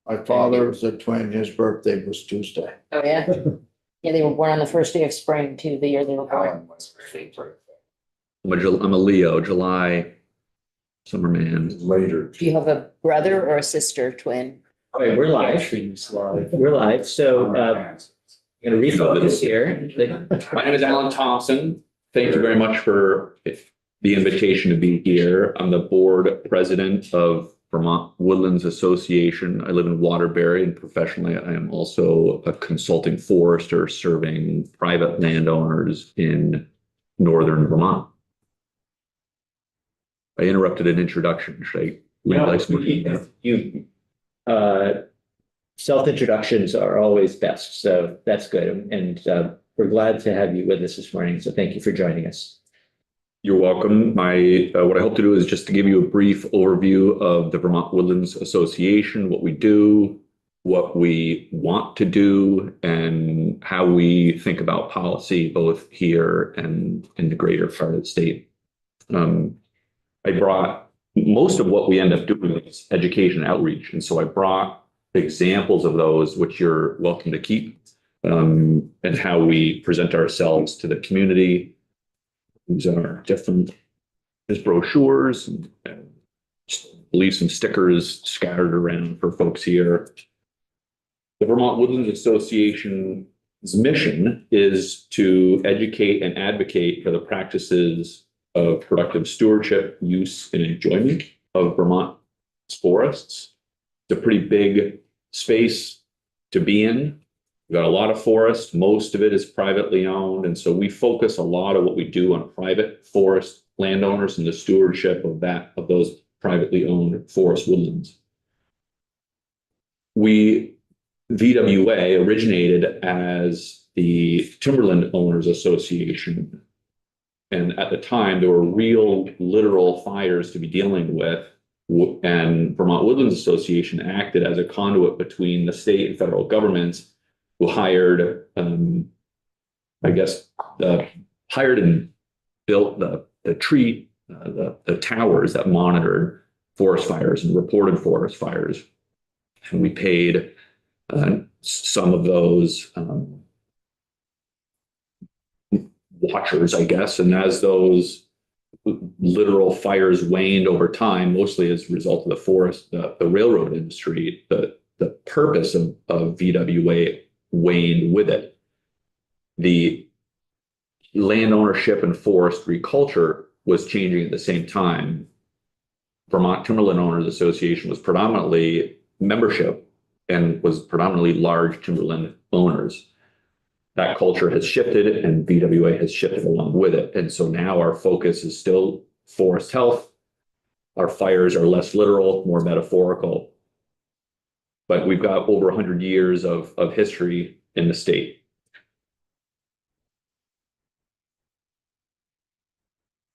My father was a twin, his birthday was Tuesday. Oh, yeah. Yeah, they were born on the first day of spring too, the year they were born. Alan was her favorite. I'm a Leo, July, summer man. Later. Do you have a brother or a sister twin? All right, we're live. We're live. So, I'm gonna refocus here. My name is Alan Thompson. Thank you very much for the invitation to be here. I'm the board president of Vermont Woodlands Association. I live in Waterbury, and professionally, I am also a consulting forester serving private landowners in northern Vermont. I interrupted an introduction. Should I? Self-introductions are always best, so that's good. And we're glad to have you with us this morning. So thank you for joining us. You're welcome. What I hope to do is just to give you a brief overview of the Vermont Woodlands Association, what we do, what we want to do, and how we think about policy, both here and in the greater part of the state. I brought most of what we end up doing is education outreach. And so I brought examples of those, which you're welcome to keep, and how we present ourselves to the community. These are different, there's brochures and leave some stickers scattered around for folks here. The Vermont Woodlands Association's mission is to educate and advocate for the practices of productive stewardship, use, and enjoyment of Vermont's forests. It's a pretty big space to be in. We've got a lot of forest. Most of it is privately owned. And so we focus a lot of what we do on private forest landowners and the stewardship of those privately owned forest woodlands. VWA originated as the Timberland Owners Association. And at the time, there were real literal fires to be dealing with. And Vermont Woodlands Association acted as a conduit between the state and federal governments, who hired, hired and built the towers that monitored forest fires and reported forest fires. And we paid some of those watchers, I guess. And as those literal fires waned over time, mostly as a result of the railroad industry, the purpose of VWA waned with it. The land ownership and forestry culture was changing at the same time. Vermont Timberland Owners Association was predominantly membership and was predominantly large timberland owners. That culture has shifted and VWA has shifted along with it. And so now our focus is still forest health. Our fires are less literal, more metaphorical. But we've got over 100 years of history in the state.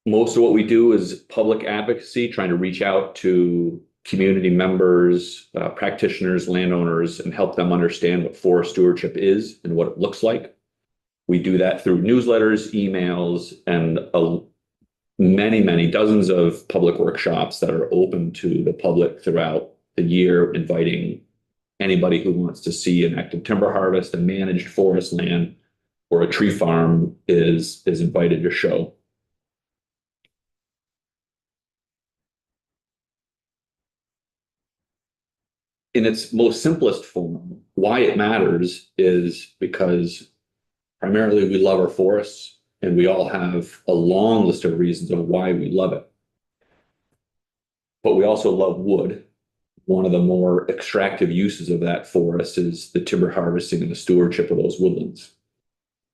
Most of what we do is public advocacy, trying to reach out to community members, practitioners, landowners, and help them understand what forest stewardship is and what it looks like. We do that through newsletters, emails, and many dozens of public workshops that are open to the public throughout the year, inviting anybody who wants to see an active timber harvest, a managed forest land, or a tree farm is invited to show. In its most simplest form, why it matters is because primarily we love our forests, and we all have a long list of reasons of why we love it. But we also love wood. One of the more extractive uses of that forest is the timber harvesting and the stewardship of those woodlands.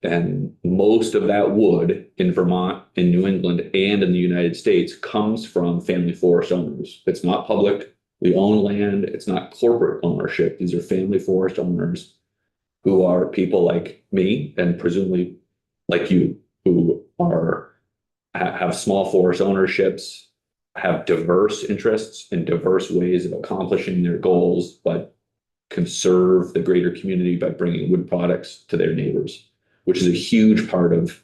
And most of that wood in Vermont, in New England, and in the United States comes from family forest owners. It's not public. We own land. It's not corporate ownership. These are family forest owners who are people like me and presumably like you, who have small forest ownerships, have diverse interests and diverse ways of accomplishing their goals, but conserve the greater community by bringing wood products to their neighbors, which is a huge part of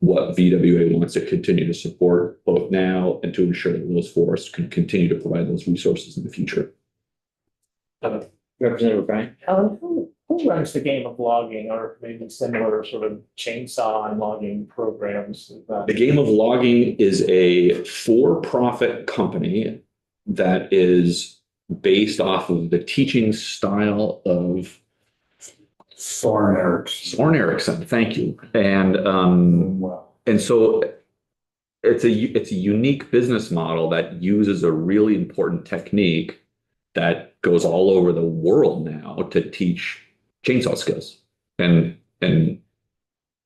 what VWA wants to continue to support both now and to ensure that those forests can continue to provide those resources in the future. Representative Brian? Alan, who runs the game of logging or maybe similar sort of chainsaw and logging programs? The Game of Logging is a for-profit company that is based off of the teaching style of Soren Erickson. Soren Erickson. Thank you. Well, And so it's a unique business model that uses a really important technique that goes all over the world now to teach chainsaw skills. And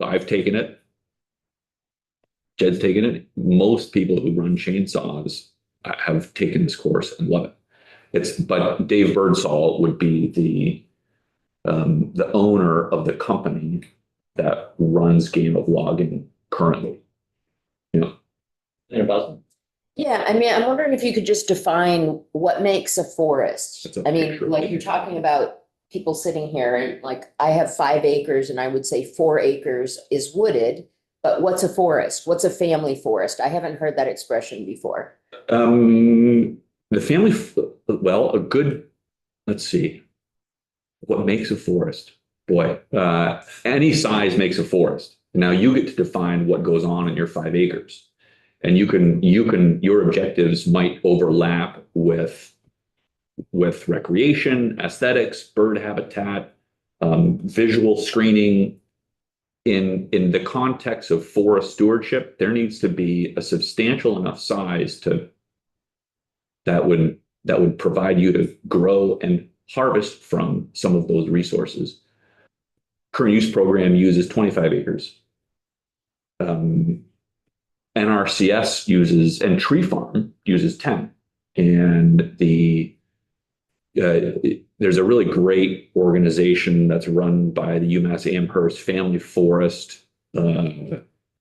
I've taken it. Jed's taken it. Most people who run chainsaws have taken this course and love it. But Dave Birdsall would be the owner of the company that runs Game of Logging currently. Annabelle? Yeah, I mean, I'm wondering if you could just define what makes a forest. That's a I mean, picture. like you're talking about people sitting here and like, I have 5 acres and I would say 4 acres is wooded. But what's a forest? What's a family forest? I haven't heard that expression before. The family, well, let's see. What makes a forest? Boy, any size makes a forest. Now you get to define what goes on in your 5 acres. And your objectives might overlap with recreation, aesthetics, bird habitat, visual screening. In the context of forest stewardship, there needs to be a substantial enough size that would provide you to grow and harvest from some of those resources. Current use program uses 25 acres. NRCS uses, and Tree Farm uses 10. And there's a really great organization that's run by the UMass Amherst Family Forest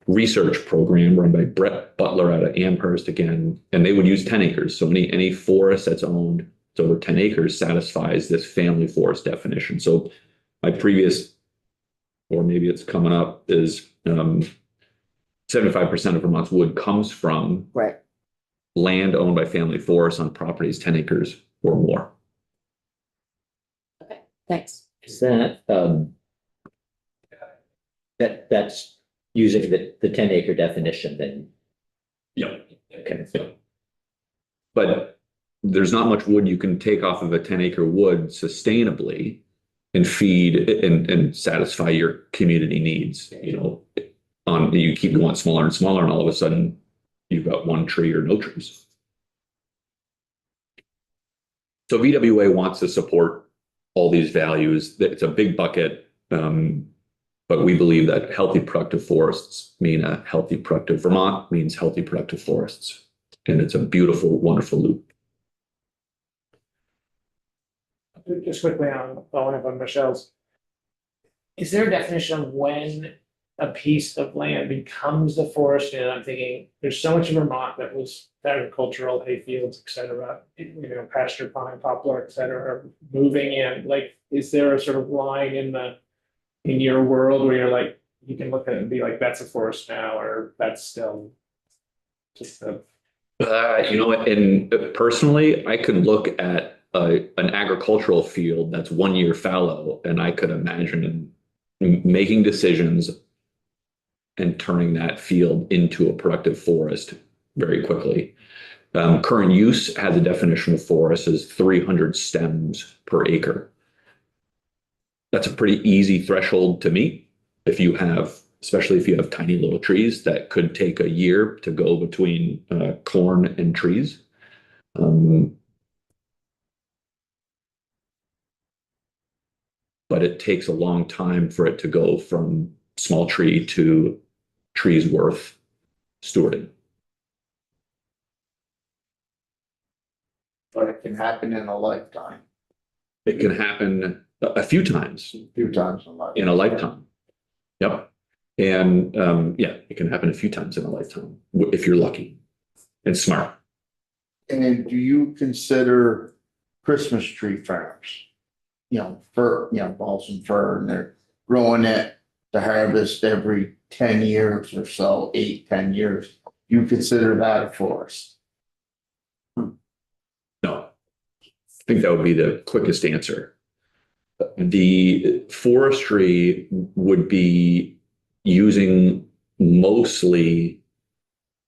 research program run by Brett Butler out of Amherst again, and they would use 10 acres. So any forest that's owned to over 10 acres satisfies this family forest definition. So my previous, or maybe it's coming up, is 75% of Vermont's wood comes from Right. land owned by family forests on properties 10 acres or more. Okay, thanks. Is that, that's using the 10 acre definition then? Yep. Okay. But there's not much wood you can take off of a 10 acre wood sustainably and feed and satisfy your community needs. You keep going smaller and smaller, and all of a sudden you've got one tree or no trees. So VWA wants to support all these values. It's a big bucket, but we believe that healthy, productive forests mean a healthy, productive Vermont means healthy, productive forests. And it's a beautiful, wonderful loop. Just quickly following up on Michelle's. Is there a definition of when a piece of land becomes a forest? And I'm thinking, there's so much in Vermont that was agricultural, hay fields, et cetera, pasture, pine, poplar, et cetera, moving in. Like, is there a sort of line in your world where you're like, you can look at it and be like, that's a forest now, or that's still just a. And personally, I could look at an agricultural field that's 1 year fallow, and I could imagine making decisions and turning that field into a productive forest very quickly. Current use has a definition of forest as 300 stems per acre. That's a pretty easy threshold to meet especially if you have tiny little trees that could take a year to go between corn and trees. But it takes a long time for it to go from small tree to trees worth stewarding. but it can happen in a lifetime, It can happen a few times a few times in a lifetime. in a lifetime. Yep. And it can happen a few times in a lifetime if you're lucky and smart. And do you consider Christmas tree farms? Fir, balsam fir, and they're growing it to harvest every 10 years or so, 8-10 years. You consider that a forest? No. think that would be the quickest answer. The forestry would be using mostly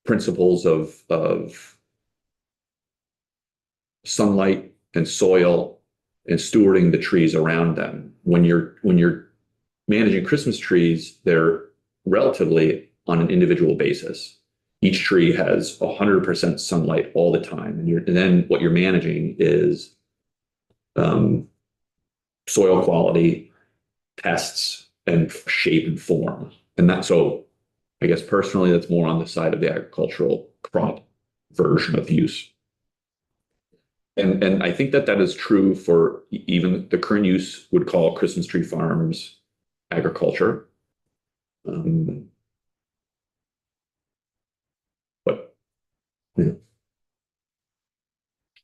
principles of sunlight and soil and stewarding the trees around them. When you're managing Christmas trees, they're relatively on an individual basis. Each tree has 100% sunlight all the time. And then what you're managing is soil quality, pests, and shape and form. And so I guess personally, that's more on the side of the agricultural crop version of use. And I think that is true for even the current use would call Christmas tree farms agriculture. But yeah.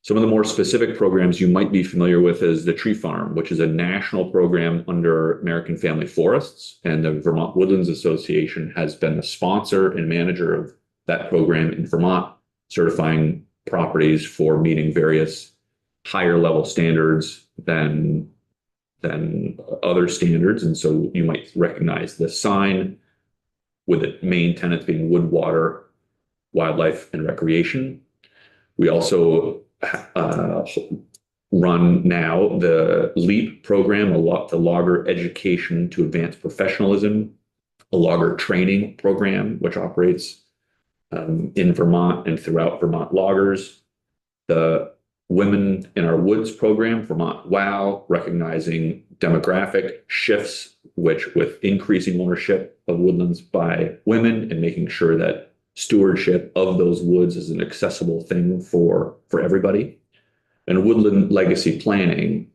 Some of the more specific programs you might be familiar with is the Tree Farm, which is a national program under American Family Forests, and the Vermont Woodlands Association has been the sponsor and manager of that program in Vermont, certifying properties for meeting various higher level standards than other standards. And so you might recognize the sign with the main tenants being wood, water, wildlife, and recreation. We also run now the LEAP program, the Logger Education to Advance Professionalism, a logger training program, which operates in Vermont and throughout Vermont loggers. The Women in Our Woods program, Vermont WOW, recognizing demographic shifts, which with increasing ownership of woodlands by women and making sure that stewardship of those woods is an accessible thing for everybody. And woodland legacy planning,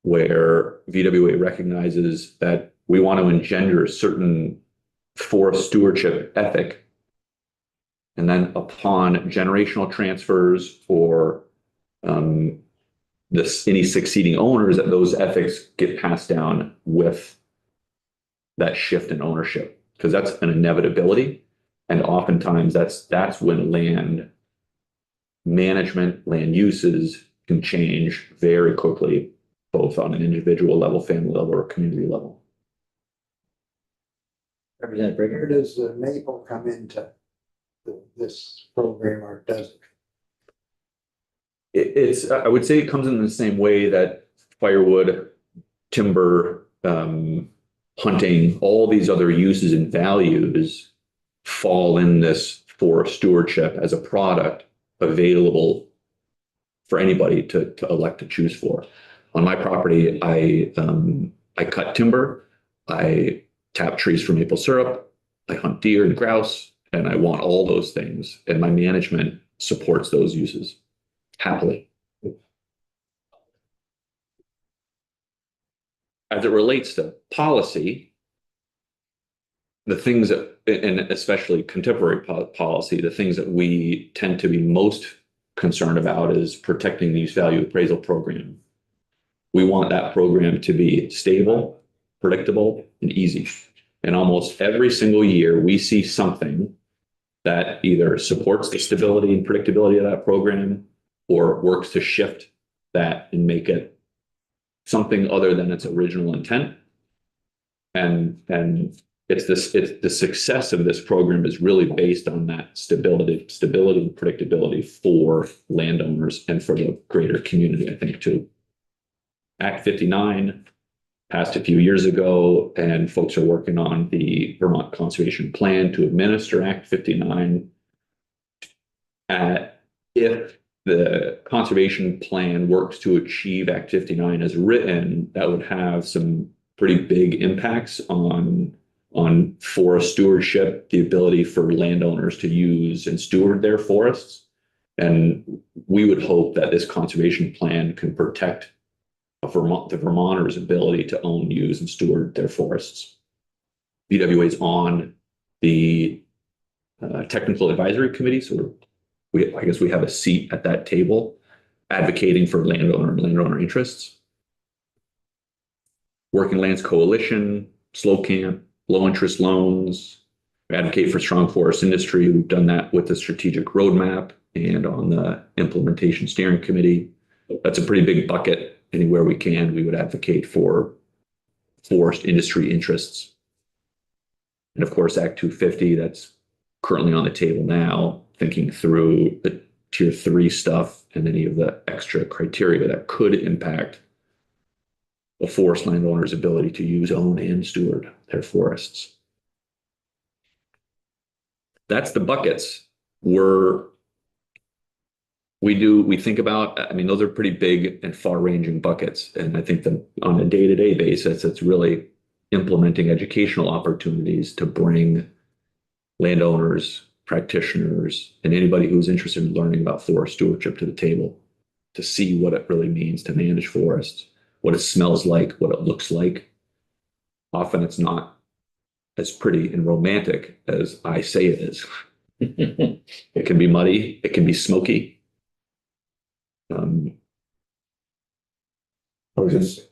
where VWA recognizes that we want to engender certain forest stewardship ethic. And then upon generational transfers or any succeeding owners, that those ethics get passed down with that shift in ownership, because that's an inevitability. And oftentimes that's when land management, land uses can change very quickly, both on an individual level, family level, or community level. Representative Where Brigham. does the maple come into this program, or does it? It's I would say it comes in the same way that firewood, timber, hunting, all these other uses and values fall in this forest stewardship as a product available for anybody to elect to choose for. On my property, I cut timber, I tap trees for maple syrup, I hunt deer and grouse, and I want all those things. And my management supports those uses happily. As it relates to policy, the things that, and especially contemporary policy, the things that we tend to be most concerned about is protecting the use value appraisal program. We want that program to be stable, predictable, and easy. And almost every single year, we see something that either supports the stability and predictability of that program or works to shift that and make it something other than its original intent. And it's the success of this program is really based on that stability and predictability for landowners and for the greater community, I think, too. Act 59 passed a few years ago, and folks are working on the Vermont Conservation Plan to administer Act 59. If the conservation plan works to achieve Act 59 as written, that would have some pretty big impacts on forest stewardship, the ability for landowners to use and steward their forests. And we would hope that this conservation plan can protect the Vermonters' ability to own, use, and steward their forests. VWA is on the technical advisory committee, so I guess we have a seat at that table advocating for landowner interests. Working Lands Coalition, Slow Camp, low interest loans. We advocate for strong forest industry. We've done that with the strategic roadmap and on the implementation steering committee. That's a pretty big bucket. Anywhere we can, we would advocate for forest industry interests. And of course, Act 250, that's currently on the table now, thinking through the tier 3 stuff and any of the extra criteria that could impact a forest landowner's ability to use, own, and steward their forests. That's the buckets. We think about, I mean, those are pretty big and far-ranging buckets. And I think that on a day-to-day basis, it's really implementing educational opportunities to bring landowners, practitioners, and anybody who's interested in learning about forest stewardship to the table, to see what it really means to manage forests, what it smells like, what it looks like. Often it's not as pretty and romantic as I say it is. It can be muddy, it can be smoky. I was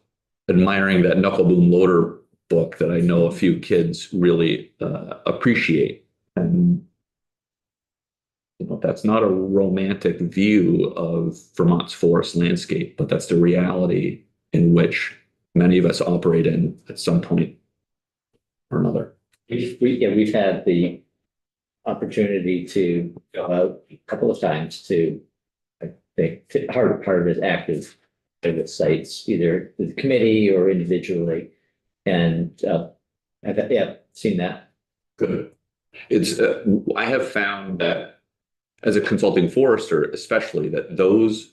admiring that Knuckle Boom Loader book that I know a few kids really appreciate. And that's not a romantic view of Vermont's forest landscape, but that's the reality in which many of us operate in at some point or another. We've had the opportunity to go out a couple of times to, I think, part of it active sites, either the committee or individually. And I've seen that. Good. It's I have found that as a consulting forester, especially, that there's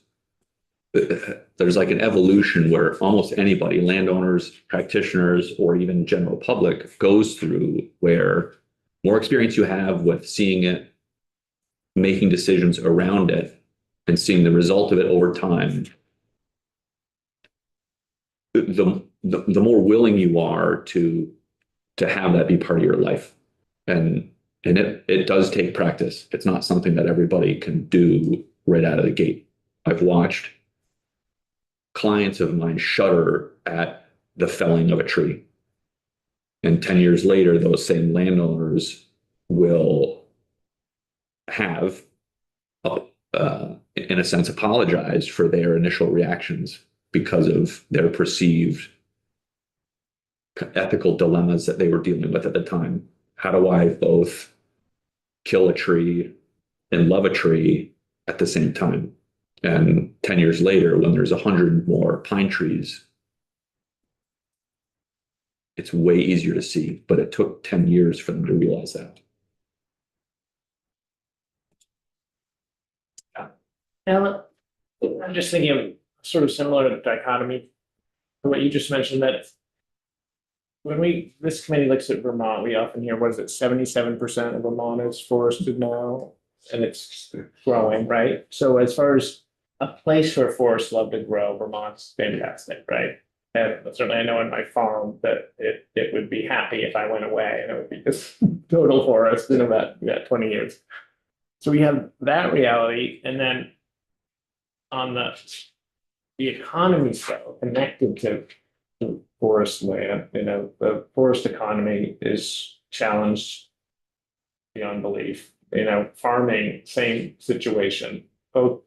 like an evolution where almost anybody, landowners, practitioners, or even general public, goes through, where more experience you have with seeing it, making decisions around it, and seeing the result of it over time, the more willing you are to have that be part of your life. And it does take practice. It's not something that everybody can do right out of the gate. I've watched clients of mine shudder at the felling of a tree. And 10 years later, those same landowners will have, in a sense, apologized for their initial reactions because of their perceived ethical dilemmas that they were dealing with at the time. How do I both kill a tree and love a tree at the same time? And 10 years later, when there's 100 more pine trees, it's way easier to see, but it took 10 years for them to realize that. Now, I'm just thinking of sort of similar dichotomy to what you just mentioned, that when this committee looks at Vermont, we often hear, what is it, 77% of Vermont is forested now, and it's growing, right? So as far as a place where forests love to grow, Vermont's fantastic, right? And certainly I know in my farm that it would be happy if I went away and it would be just total forest in about 20 years. So we have that reality, and then on the economy so connected to forest land, the forest economy is challenged beyond belief. Farming, same situation, both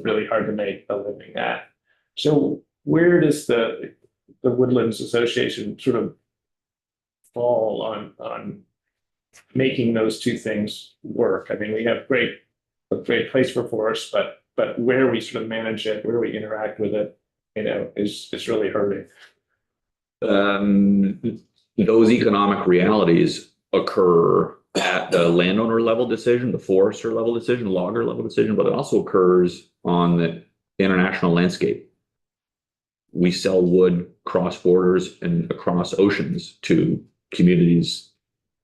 really hard to make a living at. So where does the Woodlands Association sort of fall on making those two things work? I mean, we have a great place for forests, but where we sort of manage it, where we interact with it, is really hurting. Those economic realities occur at the landowner level decision, the forester level decision, logger level decision, but it also occurs on the international landscape. We sell wood cross borders and across oceans to communities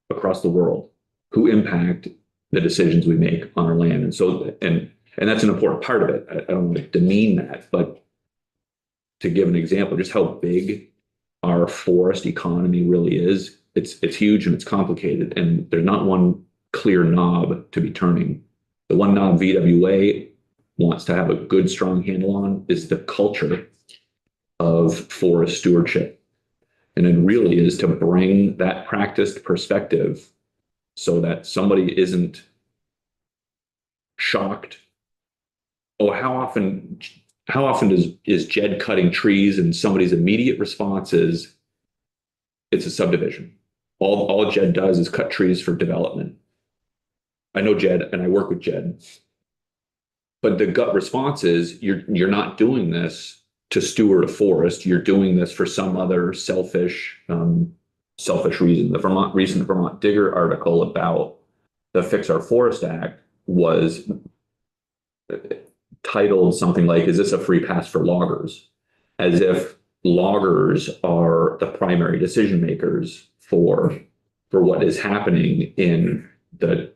across the world who impact the decisions we make on our land. And so, and that's an important part of it. I don't want to demean that, but to give an example, just how big our forest economy really is, it's huge and it's complicated, and there's not one clear knob to be turning. The one knob VWA wants to have a good, strong handle on is the culture of forest stewardship. And it really is to bring that practiced perspective so that somebody isn't shocked. Oh, how often how often is Jed cutting trees and somebody's immediate response is it's a subdivision. All Jed does is cut trees for development. I know Jed and I work with Jed. But the gut response is you're not doing this to steward a forest. You're doing this for some other selfish reason. The Vermont Digger article about the Fix Our Forest Act was titled something like, "Is this a free pass for loggers?" As if loggers are the primary decision makers for what is happening in the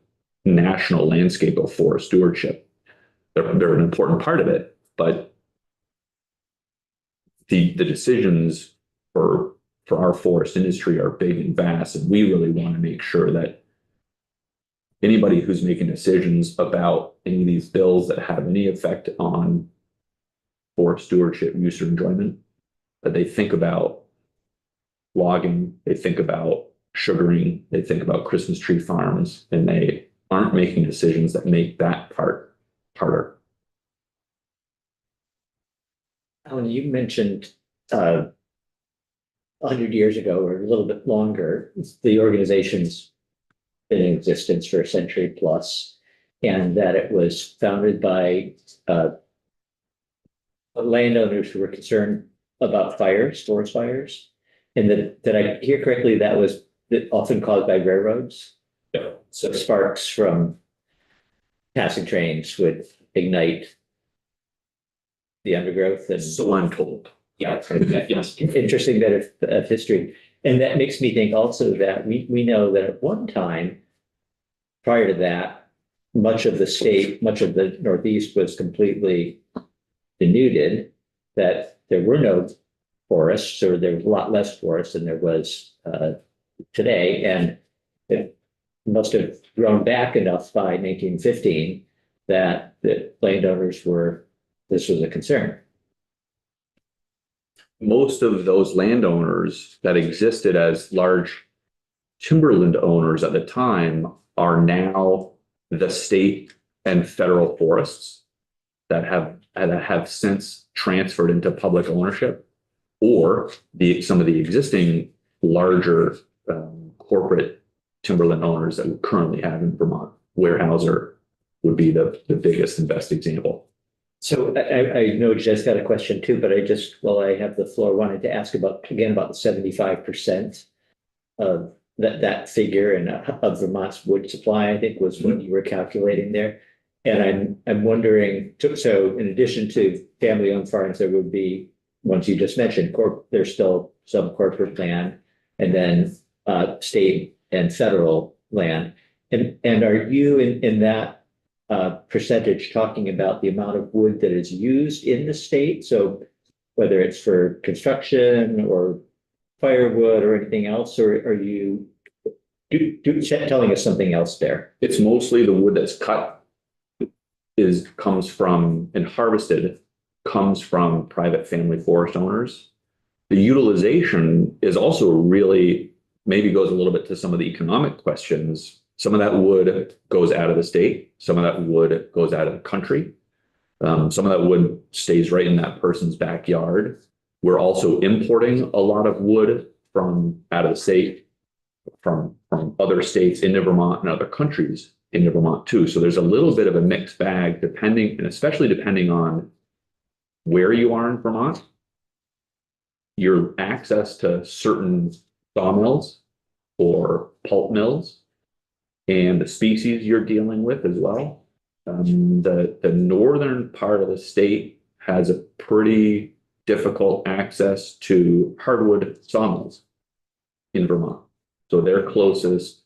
national landscape of forest stewardship. They're an important part of it, but the decisions for our forest industry are big and vast, and we really want to make sure that anybody who's making decisions about any of these bills that have any effect on forest stewardship, use, or enjoyment, that they think about logging, they think about sugaring, they think about Christmas tree farms, and they aren't making decisions that make that part harder. Alan, you mentioned 100 years ago or a little bit longer, the organization's been in existence for a century plus, and that it was founded by landowners who were concerned about fires, forest fires. And that, did I hear correctly, that was often caused by railroads? Yeah. So sparks from passing trains would ignite the undergrowth and. So I'm told. Yeah. Yes. Interesting bit of history. And that makes me think also that we know that at one time, prior to that, much of the Northeast was completely denuded, that there were no forests, or there was a lot less forests than there was today. And it must have grown back enough by 1915 that the landowners this was a concern. Most of those landowners that existed as large timberland owners at the time are now the state and federal forests that have since transferred into public ownership, or some of the existing larger corporate timberland owners that we currently have in Vermont. Weyerhaeuser would be the biggest and best example. So I know Jess got a question too, but while I have the floor, wanted to ask about the 75% of that figure and of Vermont's wood supply, I think was what you were calculating there. And I'm wondering, so in addition to family-owned farms, there would be, ones you just mentioned, there's still some corporate land, and then state and federal land. And are you in that percentage talking about the amount of wood that is used in the state? So whether it's for construction or firewood or anything else, or are you telling us something else there? It's mostly the wood that's cut comes from and harvested comes from private family forest owners. The utilization is also really, maybe goes a little bit to some of the economic questions. Some of that wood goes out of the state. Some of that wood goes out of the country. Some of that wood stays right in that person's backyard. We're also importing a lot of wood from out of the state, from other states into Vermont and other countries into Vermont too. So there's a little bit of a mixed bag, especially depending on where you are in Vermont, your access to certain sawmills or pulp mills, and the species you're dealing with as well. The northern part of the state has a pretty difficult access to hardwood sawmills in Vermont. So their closest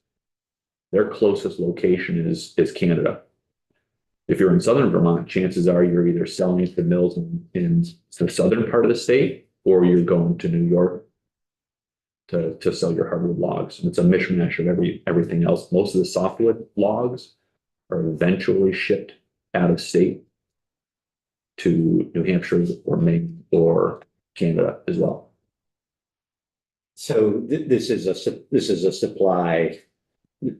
location is Canada. If you're in southern Vermont, chances are you're either selling to mills in the southern part of the state, or you're going to New York to sell your hardwood logs. And it's a mishmash of everything else. Most of the softwood logs are eventually shipped out of state to New Hampshire or Maine or Canada as well. So this is a supply,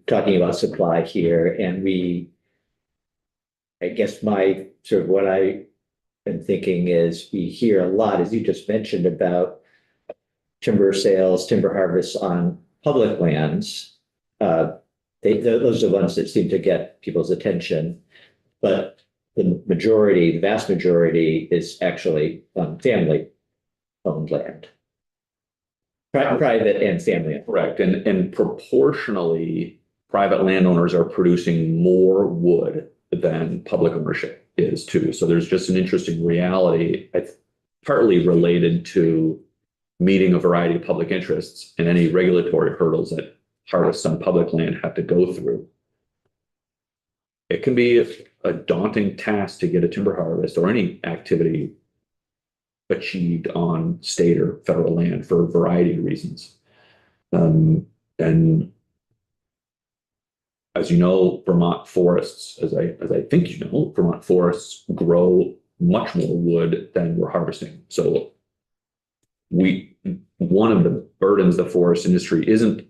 talking about supply here, and I guess my sort of what I been thinking is we hear a lot, as you just mentioned, about timber sales, timber harvests on public lands. Those are the ones that seem to get people's attention. But the majority, the vast majority is actually on family-owned land. Private and family. Correct, and proportionally, private landowners are producing more wood than public ownership is too. So there's just an interesting reality, partly related to meeting a variety of public interests and any regulatory hurdles that harvests on public land have to go through. It can be a daunting task to get a timber harvest or any activity achieved on state or federal land for a variety of reasons. And as you know, Vermont forests, as I think you know, Vermont forests grow much more wood than we're harvesting. So one of the burdens the forest industry isn't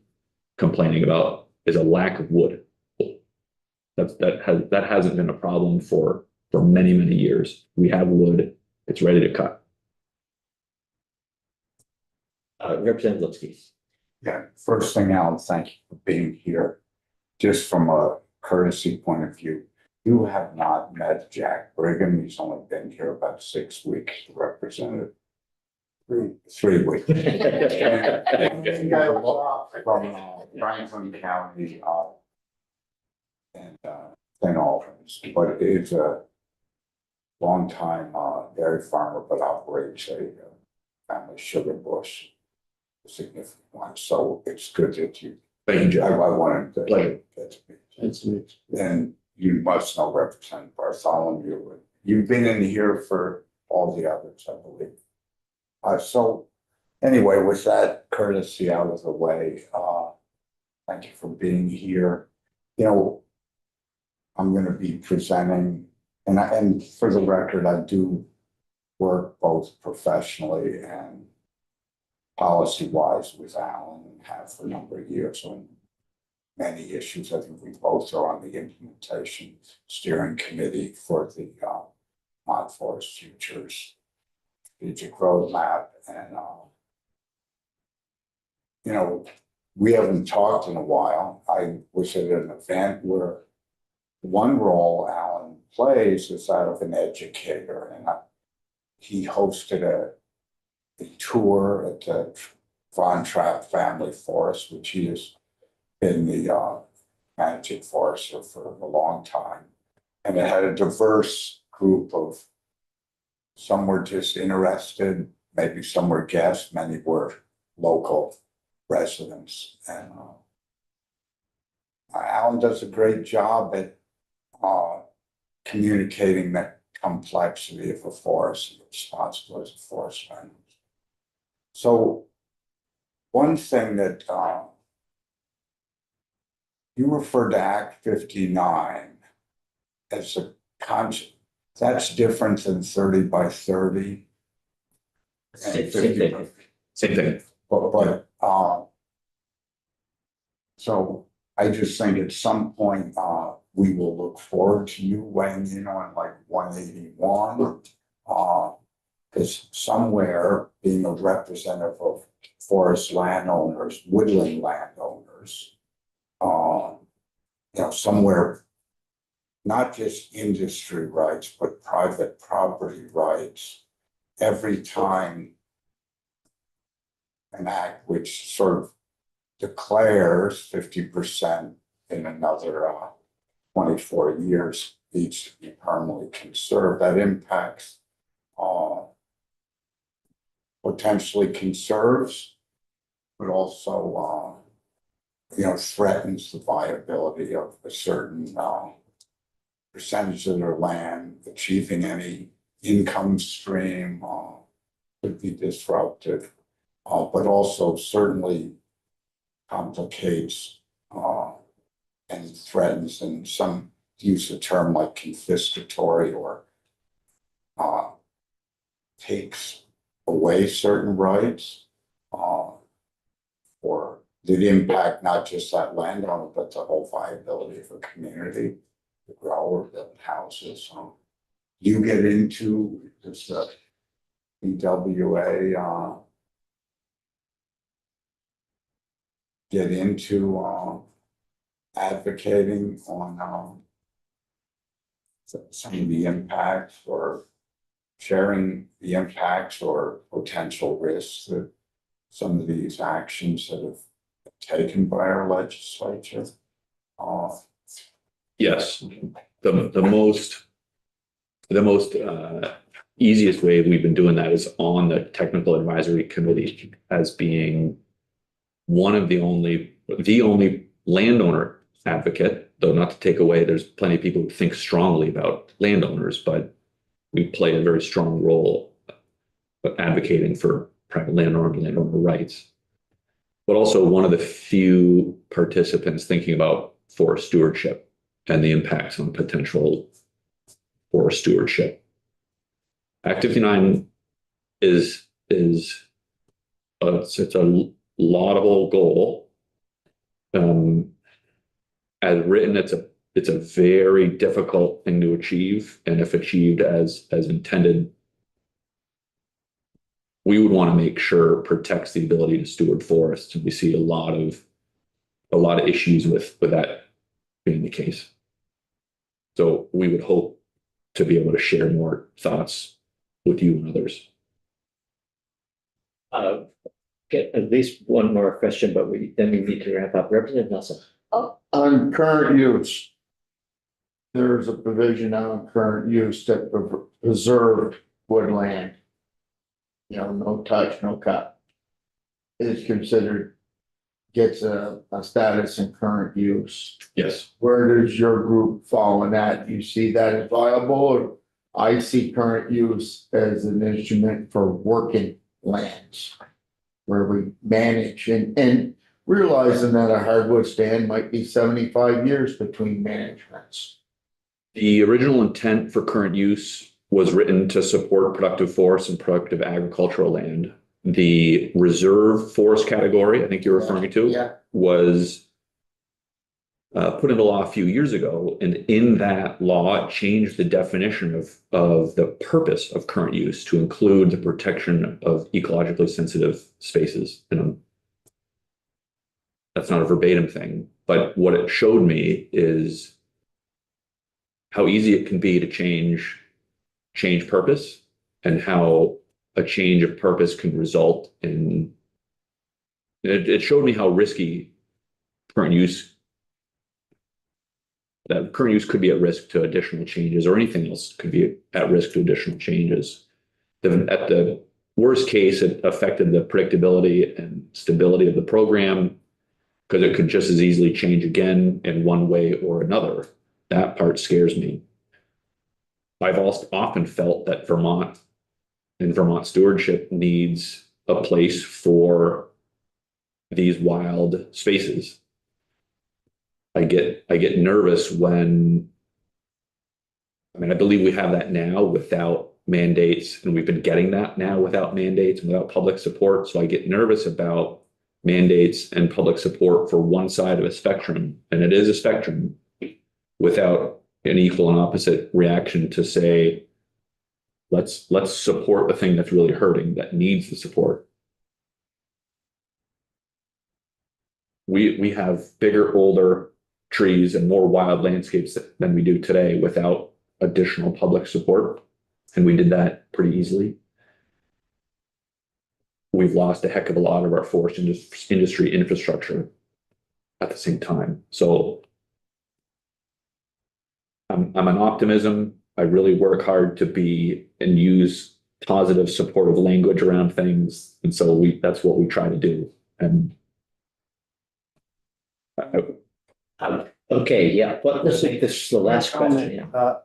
complaining about is a lack of wood. That hasn't been a problem for many, many years. We have wood, it's ready to cut. Representative Lipsky. Yeah, first thing, Alan, thank you for being here. Just from a courtesy point of view, you have not met Jack Brigham. He's only been here about 6 weeks, Representative. 3 weeks. From Franklin County, and St. Albans, but is a longtime dairy farmer, but operates a family sugar bush, a significant one. So it's good that you. Thank you, I Joe. wanted to Pleasure. get to meet. Then you must know Representative Bartholomew. You've been in here for all the others, I believe. So anyway, with that courtesy out of the way, thank you for being here. You know, I'm going to be presenting, and for the record, I do work both professionally and policy-wise with Alan, and have for a number of years on many issues. I think we both are on the implementation steering committee for the Vermont Forest Futures strategic roadmap, and you know, we haven't talked in a while. I was at an event where one role Alan plays is that of an educator, and he hosted a tour at the Von Trapp Family Forest, which he has been the managing forester for a long time, and it had a diverse group of. Some were just interested, maybe some were guests, many were local residents. And Alan does a great job at communicating the complexity of a forest and responsibility of forest lands. So one thing that you referred to Act 59 as a concept. That's different than 30 by 30. And 50 by. Same thing. But so I just think at some point, we will look forward to you weighing in on like 181. Because somewhere being a representative of forest landowners, woodland landowners, you know, somewhere not just industry rights, but private property rights. Every time an act which sort of declares 50% in another 24 years needs to be permanently conserved, that impacts potentially conserves, but also you know, threatens the viability of a certain percentage of their land. Achieving any income stream could be disrupted, but also certainly complicates and threatens, and some use a term like confiscatory, or takes away certain rights, or did impact not just that landowner, but the whole viability of a community, to grow or build houses. you get into this EWA, get into, advocating on, some of the impacts or sharing the impacts or potential risks that some of these actions that have taken by our legislature. Yes, the most easiest way we've been doing that is on the technical advisory committee as being one of the only landowner advocate, though not to take away, there's plenty of people who think strongly about landowners, but we play a very strong role advocating for private landowner and landowner rights. But also one of the few participants thinking about forest stewardship and the impacts on potential forest stewardship. Act 59 it's a laudable goal. As written, it's a very difficult thing to achieve, and if achieved as intended, we would want to make sure it protects the ability to steward forests. And we see a lot of issues with that being the case. So we would hope to be able to share more thoughts with you and others. Get at least one more question, but then we need to wrap up. Representative Nelson. On current use, there's a provision on current use that preserved woodland. You know, no touch, no cut. Is considered, gets a status in current use. Yes. Where does your group fall in that? Do you see that as viable? Or I see current use as an instrument for working lands. Where we manage and realizing that a hardwood stand might be 75 years between managements. The original intent for current use was written to support productive forests and productive agricultural land. The reserve forest category, I think you're referring to, Yeah. was put into law a few years ago. And in that law, it changed the definition of the purpose of current use to include the protection of ecologically sensitive spaces. And that's not a verbatim thing, but what it showed me is how easy it can be to change purpose, and how a change of purpose can result in, it showed me how risky current use could be at risk to additional changes, or anything else could be at risk to additional changes. At the worst case, it affected the predictability and stability of the program, because it could just as easily change again in one way or another. That part scares me. I've also often felt that Vermont stewardship needs a place for these wild spaces. I get nervous when, I believe we have that now without mandates, and we've been getting that now without mandates and without public support. So I get nervous about mandates and public support for one side of a spectrum, and it is a spectrum, without an equal and opposite reaction to say, let's support the thing that's really hurting, that needs the support. We have bigger, older trees and more wild landscapes than we do today without additional public support, and we did that pretty easily. We've lost a heck of a lot of our forest industry infrastructure at the same time. So I'm an optimism. I really work hard to be and use positive, supportive language around things, and so that's what we try to do. And Okay, yeah, but let's make this the last question. Yeah.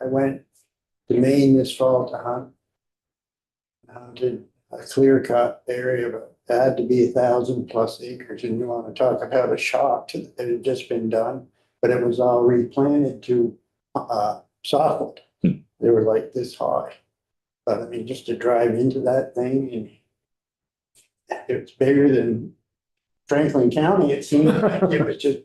I went to Maine this fall to hunt. Hunted a clear cut area, but it had to be 1,000+ acres, and you want to talk about a shock that it had just been done, but it was all replanted to softwood. They were like this high. But I mean, just to drive into that thing, and it's bigger than Franklin County, it seemed like. It was just,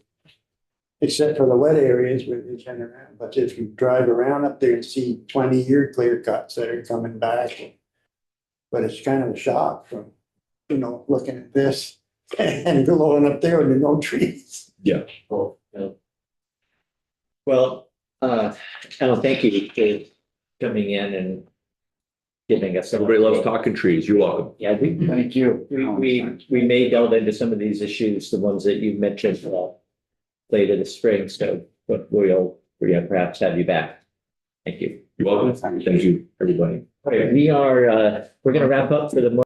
except for the wet areas where they turn around. But if you drive around up there and see 20-year clear cuts that are coming back. But it's kind of a shock from, looking at this and going up there and there are no trees. Well, Alan, thank you for coming in and giving us. Everybody loves talking trees. You're welcome. Yeah, Thank you. we may delve into some of these issues, the ones that you mentioned, later this spring, so, but we'll perhaps have you back. Thank you. You're welcome. Thank you, everybody. All right, we're gonna wrap up for the morning.